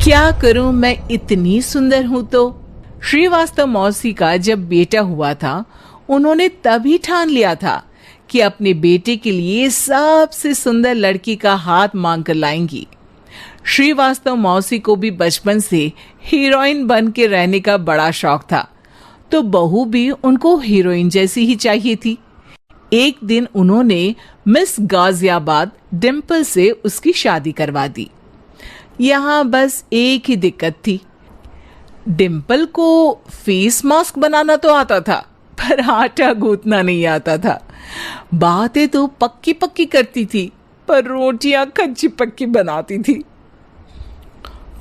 क्या करूं, मैं इतनी सुंदर हूं तो। श्रीवास्तव मौसी का जब बेटा हुआ था, उन्होंने तभी ठान लिया था कि अपने बेटे के लिए सबसे सुंदर लड़की का हाथ मांग कर लाएंगी। श्रीवास्तव मौसी को भी बचपन से हीरोइन बन के रहने का बड़ा शौक था, तो बहू भी उनको हीरोइन जैसी ही चाहिए थी। एक दिन उन्होंने मिस गाजियाबाद डिम्पल से उसकी शादी करवा दी। यहाँ बस एक ही दिक्कत थी, डिम्पल को फेस मास्क बनाना तो आता था, पर आटा गूंथना नहीं आता था। बातें तो पक्की पक्की करती थी, पर रोटियां कच्ची पक्की बनाती थी।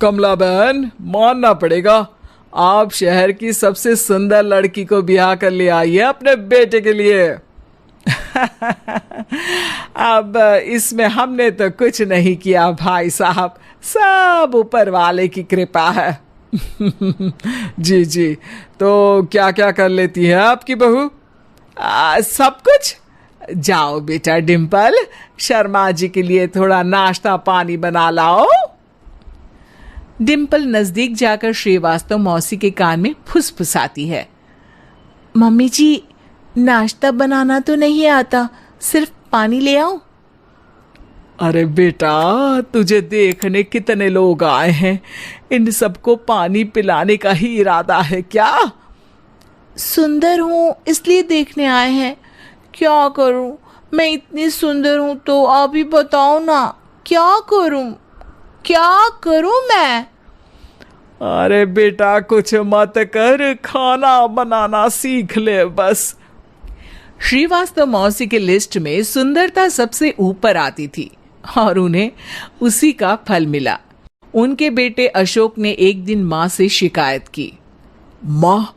कमला बहन, मानना पड़ेगा, आप शहर की सबसे सुंदर लड़की को ब्याह कर ले आई है अपने बेटे के लिए। अब इसमें हमने तो कुछ नहीं किया भाई साहब, सब ऊपर वाले की कृपा है। जी जी, तो क्या क्या कर लेती है आपकी बहू? सब कुछ। जाओ बेटा डिम्पल, शर्मा जी के लिए थोड़ा नाश्ता पानी बना लाओ। डिम्पल नजदीक जाकर श्रीवास्तव मौसी के कान में फुसफुसाती है। मम्मी जी, नाश्ता बनाना तो नहीं आता, सिर्फ पानी ले आओ। अरे बेटा, तुझे देखने कितने लोग आए हैं, इन सबको पानी पिलाने का ही इरादा है क्या? सुंदर हूँ इसलिए देखने आए हैं। क्या करूँ, मैं इतनी सुंदर हूँ तो आप ही बताओ ना, क्या करूँ, क्या करूँ मैं? अरे बेटा, कुछ मत कर, खाना बनाना सीख ले बस। श्रीवास्तव मौसी के लिस्ट में सुंदरता सबसे ऊपर आती थी और उन्हें उसी का फल मिला। उनके बेटे अशोक ने एक दिन माँ से शिकायत की। माँ,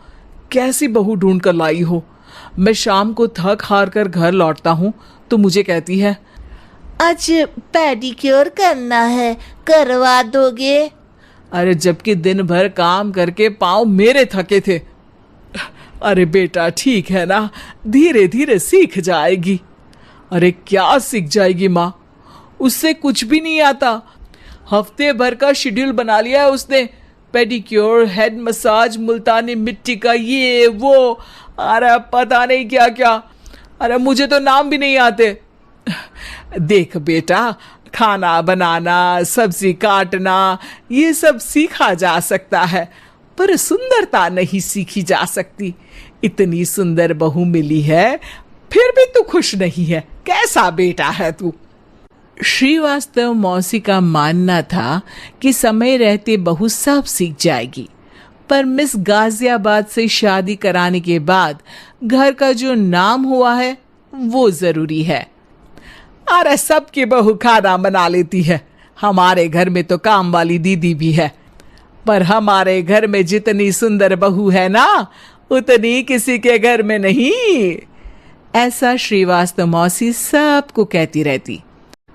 कैसी बहू ढूंढ कर लाई हो? मैं शाम को थक हार कर घर लौटता हूँ तो मुझे कहती है, आज पेडिक्योर करना है, करवा दोगे? अरे जबकि दिन भर काम करके पाँव मेरे थके थे। अरे बेटा ठीक है ना, धीरे धीरे सीख जाएगी। अरे क्या सीख जाएगी माँ, उससे कुछ भी नहीं आता। हफ्ते भर का शेड्यूल बना लिया है उसने, पेडिक्योर, हेड मसाज, मुल्तानी मिट्टी का ये वो, अरे पता नहीं क्या क्या। अरे मुझे तो नाम भी नहीं आते। देख बेटा, खाना बनाना, सब्जी काटना, ये सब सीखा जा सकता है, पर सुंदरता नहीं सीखी जा सकती। इतनी सुंदर बहू मिली है, फिर भी तू खुश नहीं है, कैसा बेटा है तू? श्रीवास्तव मौसी का मानना था कि समय रहते बहू सब सीख जाएगी, पर मिस गाजियाबाद से शादी कराने के बाद घर का जो नाम हुआ है वो जरूरी है। अरे सबकी बहू खाना बना लेती है, हमारे घर में तो काम वाली दीदी भी है, पर हमारे घर में जितनी सुंदर बहू है ना, उतनी किसी के घर में नहीं। ऐसा श्रीवास्तव मौसी सबको कहती रहती।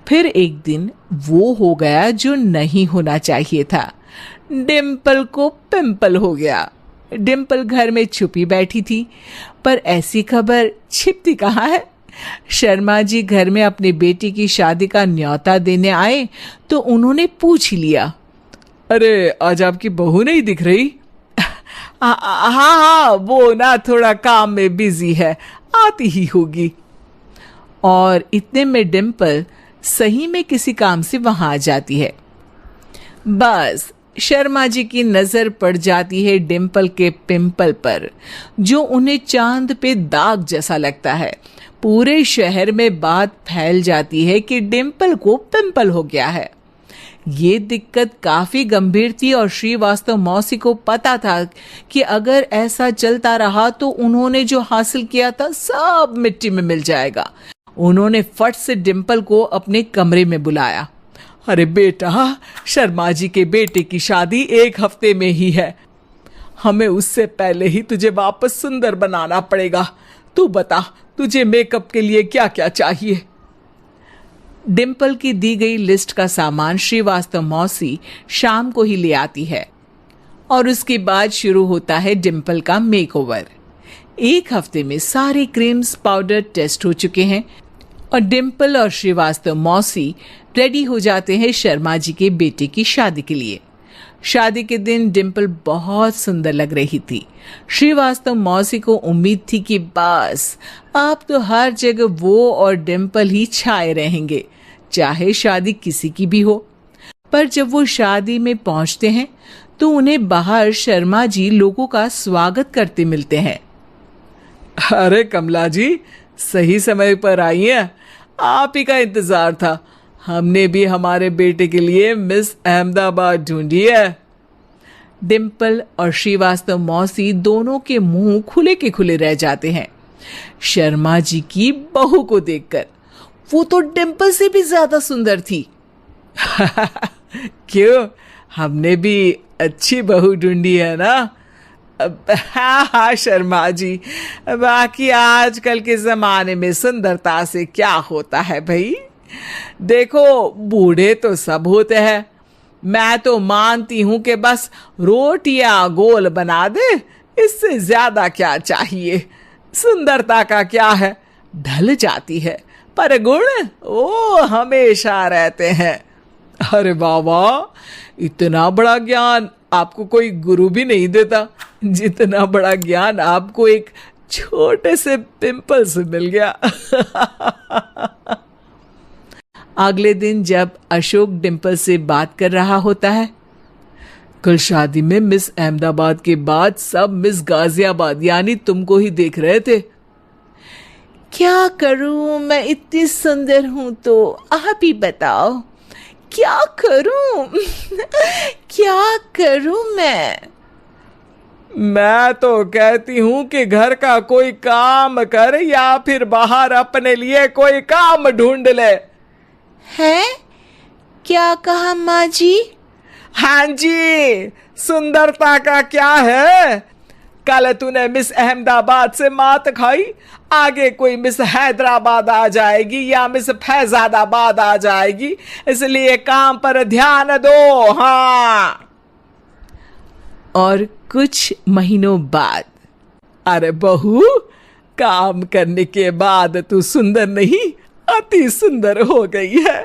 फिर एक दिन वो हो गया जो नहीं होना चाहिए था, डिम्पल को पिंपल हो गया। डिम्पल घर में छुपी बैठी थी, पर ऐसी खबर छिपती कहाँ है। शर्मा जी घर में अपने बेटी की शादी का न्योता देने आए तो उन्होंने पूछ लिया, अरे आज आपकी बहू नहीं दिख रही? हाँ, वो ना थोड़ा काम में बिजी है, आती ही होगी। और इतने में डिम्पल सही में किसी काम से वहां आ जाती है। बस शर्मा जी की नजर पड़ जाती है डिम्पल के पिंपल पर, जो उन्हें चांद पे दाग जैसा लगता है। पूरे शहर में बात फैल जाती है कि डिम्पल को पिंपल हो गया है। ये दिक्कत काफी गंभीर थी और श्रीवास्तव मौसी को पता था कि अगर ऐसा चलता रहा तो उन्होंने जो हासिल किया था सब मिट्टी में मिल जाएगा। उन्होंने फट से डिम्पल को अपने कमरे में बुलाया। अरे बेटा, शर्मा जी के बेटे की शादी 1 हफ्ते में ही है, हमें उससे पहले ही तुझे वापस सुंदर बनाना पड़ेगा। तू बता, तुझे मेकअप के लिए क्या क्या चाहिए? डिम्पल की दी गई लिस्ट का सामान श्रीवास्तव मौसी शाम को ही ले आती है और उसके बाद शुरू होता है डिम्पल का मेकओवर। 1 हफ्ते में सारे क्रीम्स पाउडर टेस्ट हो चुके हैं और डिम्पल और श्रीवास्तव मौसी रेडी हो जाते हैं शर्मा जी के बेटे की शादी के लिए। शादी के दिन डिम्पल बहुत सुंदर लग रही थी। श्रीवास्तव मौसी को उम्मीद थी कि बस अब तो हर जगह वो और डिम्पल ही छाए रहेंगे, चाहे शादी किसी की भी हो। पर जब वो शादी में पहुंचते हैं तो उन्हें बाहर शर्मा जी लोगों का स्वागत करते मिलते हैं। अरे कमला जी, सही समय पर आई हैं। आप ही का इंतजार था। हमने भी हमारे बेटे के लिए मिस अहमदाबाद ढूंढी है। डिम्पल और श्रीवास्तव मौसी दोनों के मुंह खुले के खुले रह जाते हैं शर्मा जी की बहू को देखकर। वो तो डिम्पल से भी ज्यादा सुंदर थी। क्यों, हमने भी अच्छी बहू ढूंढी है ना? हाँ शर्मा जी, बाकी आजकल के जमाने में सुंदरता से क्या होता है भाई। देखो, बूढ़े तो सब होते हैं। मैं तो मानती हूं कि बस रोटियां गोल बना दे, इससे ज्यादा क्या चाहिए। सुंदरता का क्या है, ढल जाती है, पर गुण वो हमेशा रहते हैं। अरे बाबा, इतना बड़ा ज्ञान आपको कोई गुरु भी नहीं देता जितना बड़ा ज्ञान आपको एक छोटे से पिंपल से मिल गया। अगले दिन जब अशोक डिम्पल से बात कर रहा होता है, कल शादी में मिस अहमदाबाद के बाद सब मिस गाजियाबाद यानी तुमको ही देख रहे थे। क्या करूं, मैं इतनी सुंदर हूं तो आप ही बताओ क्या करूं। क्या करूं मैं तो कहती हूं कि घर का कोई काम कर या फिर बाहर अपने लिए कोई काम ढूंढ ले। हैं? क्या कहा माँ जी? हाँ जी, सुंदरता का क्या है। कल तूने मिस अहमदाबाद से मात खाई, आगे कोई मिस हैदराबाद आ जाएगी या मिस फैजादाबाद आ जाएगी, इसलिए काम पर ध्यान दो। हाँ। और कुछ महीनों बाद, अरे बहू, काम करने के बाद तू सुंदर नहीं, अति सुंदर हो गई है।